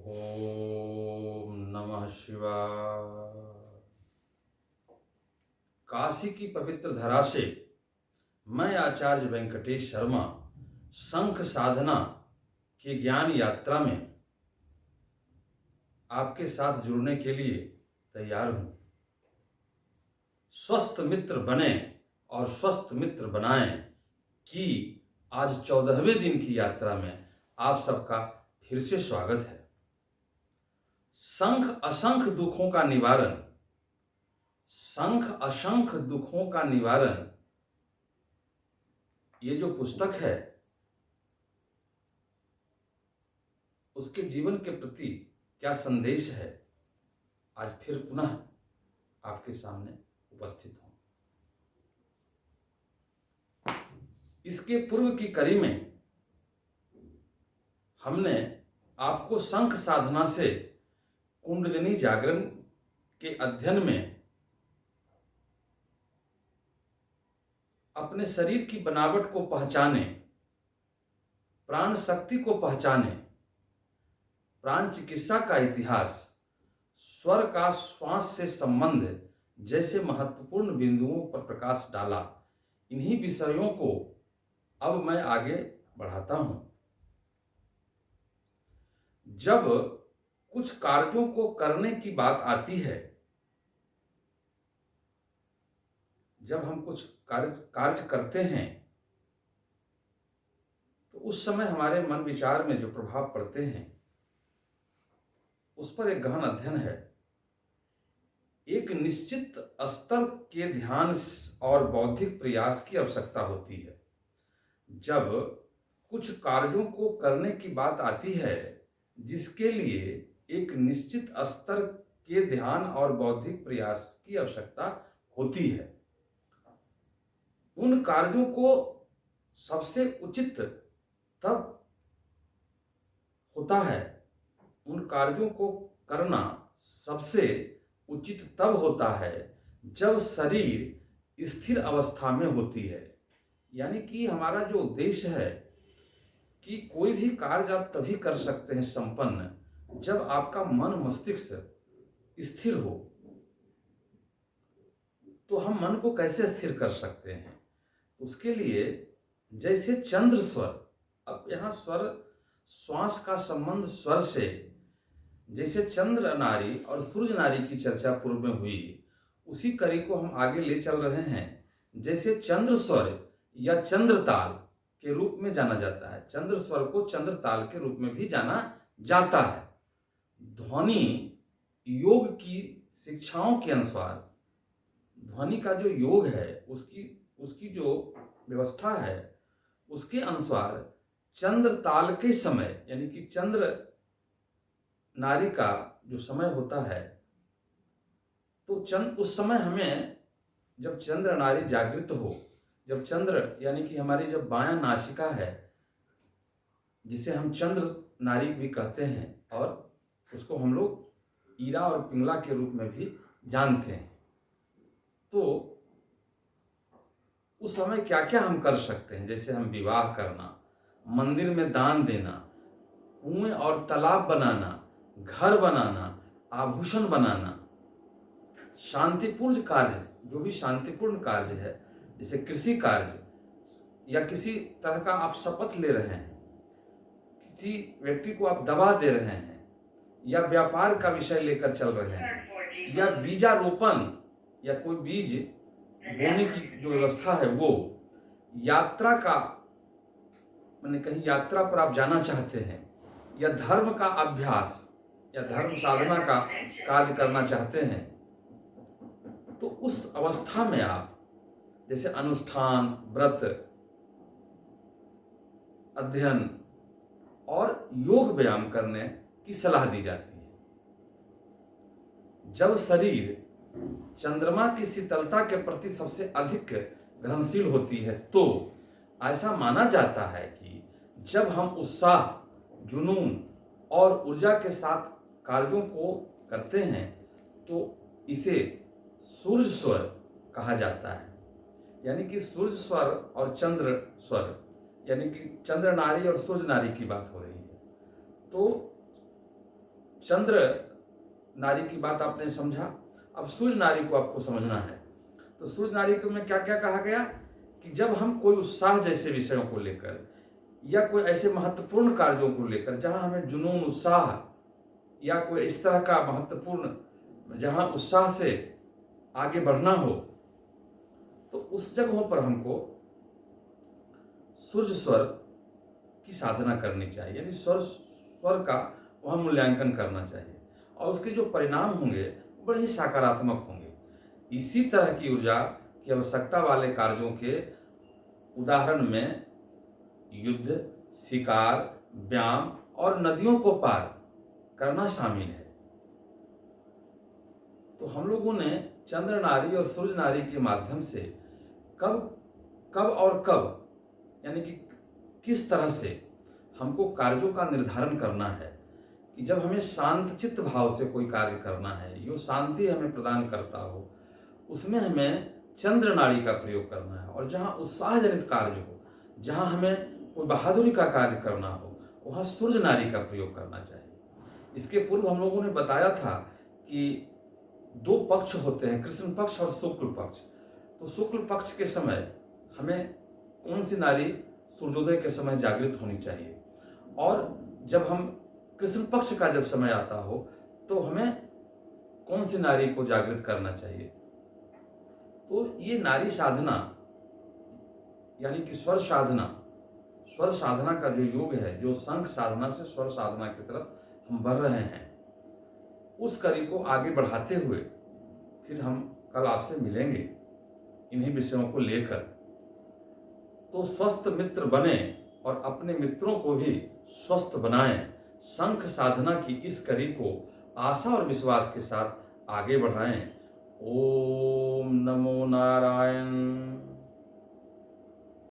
ओम नमः शिवाय। काशी की पवित्र धरा से मैं आचार्य वेंकटेश शर्मा शंख साधना की ज्ञान यात्रा में आपके साथ जुड़ने के लिए तैयार हूं। स्वस्थ मित्र बने और स्वस्थ मित्र बनाएं कि आज 14वें दिन की यात्रा में आप सबका फिर से स्वागत है। शंख असंख्य दुखों का निवारण, शंख असंख्य दुखों का निवारण, ये जो पुस्तक है उसके जीवन के प्रति क्या संदेश है, आज फिर पुनः आपके सामने उपस्थित हूं। इसके पूर्व की कड़ी में हमने आपको शंख साधना से कुंडलिनी जागरण के अध्ययन में अपने शरीर की बनावट को पहचाने, प्राण शक्ति को पहचाने, प्राण चिकित्सा का इतिहास, स्वर का श्वास से संबंध जैसे महत्वपूर्ण बिंदुओं पर प्रकाश डाला। इन्हीं विषयों को अब मैं आगे बढ़ाता हूं। जब कुछ कार्यों को करने की बात आती है, जब हम कुछ कार्य करते हैं तो उस समय हमारे मन विचार में जो प्रभाव पड़ते हैं उस पर एक गहन अध्ययन है। एक निश्चित स्तर के ध्यान और बौद्धिक प्रयास की आवश्यकता होती है। जब कुछ कार्यों को करने की बात आती है जिसके लिए एक निश्चित स्तर के ध्यान और बौद्धिक प्रयास की आवश्यकता होती है, उन कार्यों को सबसे उचित तब होता है, उन कार्यों को करना सबसे उचित तब होता है जब शरीर स्थिर अवस्था में होती है। यानी कि हमारा जो उद्देश्य है कि कोई भी कार्य आप तभी कर सकते हैं संपन्न जब आपका मन मस्तिष्क स्थिर हो। तो हम मन को कैसे स्थिर कर सकते हैं? उसके लिए जैसे चंद्र स्वर, अब यहाँ स्वर श्वास का संबंध स्वर से, जैसे चंद्र नारी और सूर्य नारी की चर्चा पूर्व में हुई, उसी कड़ी को हम आगे ले चल रहे हैं। जैसे चंद्र स्वर या चंद्र ताल के रूप में जाना जाता है, चंद्र स्वर को चंद्र ताल के रूप में भी जाना जाता है। ध्वनि योग की शिक्षाओं के अनुसार ध्वनि का जो योग है उसकी जो व्यवस्था है उसके अनुसार चंद्र ताल के समय, यानी कि चंद्र नारी का जो समय होता है, तो उस समय हमें जब चंद्र नारी जागृत हो, जब चंद्र यानी कि हमारी जब बायां नासिका है जिसे हम चंद्र नारी भी कहते हैं और उसको हम लोग ईरा और पिंगला के रूप में भी जानते हैं, तो उस समय क्या क्या हम कर सकते हैं? जैसे हम विवाह करना, मंदिर में दान देना, कुएं और तालाब बनाना, घर बनाना, आभूषण बनाना, शांतिपूर्ण कार्य, जो भी शांतिपूर्ण कार्य है, जैसे कृषि कार्य या किसी तरह का आप शपथ ले रहे हैं, किसी व्यक्ति को आप दवा दे रहे हैं, या व्यापार का विषय लेकर चल रहे हैं, या बीजारोपण या कोई बीज बोने की जो व्यवस्था है, वो यात्रा का, मैंने कहीं यात्रा पर आप जाना चाहते हैं, या धर्म का अभ्यास या धर्म साधना का कार्य करना चाहते हैं, तो उस अवस्था में आप जैसे अनुष्ठान, व्रत, अध्ययन और योग व्यायाम करने की सलाह दी जाती है। जब शरीर चंद्रमा की शीतलता के प्रति सबसे अधिक ग्रहणशील होती है तो ऐसा माना जाता है कि जब हम उत्साह, जुनून और ऊर्जा के साथ कार्यों को करते हैं तो इसे सूर्य स्वर कहा जाता है। यानी कि सूर्य स्वर और चंद्र स्वर, यानी कि चंद्र नारी और सूर्य नारी की बात हो रही है। तो चंद्र नारी की बात आपने समझा। अब सूर्य नारी को आपको समझना है। तो सूर्य नारी को में क्या क्या कहा गया कि जब हम कोई उत्साह जैसे विषयों को लेकर या कोई ऐसे महत्वपूर्ण कार्यों को लेकर जहां हमें जुनून, उत्साह या कोई इस तरह का महत्वपूर्ण जहां उत्साह से आगे बढ़ना हो, तो उस जगहों पर हमको सूर्य स्वर की साधना करनी चाहिए, यानी स्वर का वहाँ मूल्यांकन करना चाहिए और उसके जो परिणाम होंगे बड़े ही सकारात्मक होंगे। इसी तरह की ऊर्जा की आवश्यकता वाले कार्यों के उदाहरण में युद्ध, शिकार, व्यायाम और नदियों को पार करना शामिल है। तो हम लोगों ने चंद्र नारी और सूर्य नारी के माध्यम से कब यानी कि किस तरह से हमको कार्यों का निर्धारण करना है कि जब हमें शांत चित्त भाव से कोई कार्य करना है, जो शांति हमें प्रदान करता हो, उसमें हमें चंद्र नाड़ी का प्रयोग करना है। और जहाँ उत्साहजनित कार्य हो, जहाँ हमें कोई बहादुरी का कार्य करना हो, वहाँ सूर्य नाड़ी का प्रयोग करना चाहिए। इसके पूर्व हम लोगों ने बताया था कि दो पक्ष होते हैं, कृष्ण पक्ष और शुक्ल पक्ष। तो शुक्ल पक्ष के समय हमें कौन सी नारी सूर्योदय के समय जागृत होनी चाहिए, और जब हम कृष्ण पक्ष का जब समय आता हो तो हमें कौन सी नारी को जागृत करना चाहिए। तो ये नारी साधना यानी कि स्वर साधना का जो योग है, जो शंख साधना से स्वर साधना की तरफ हम बढ़ रहे हैं, उस कड़ी को आगे बढ़ाते हुए फिर हम कल आपसे मिलेंगे इन्हीं विषयों को लेकर। तो स्वस्थ मित्र बने और अपने मित्रों को भी स्वस्थ बनाएं। शंख साधना की इस कड़ी को आशा और विश्वास के साथ आगे बढ़ाएं। ओम नमो नारायण।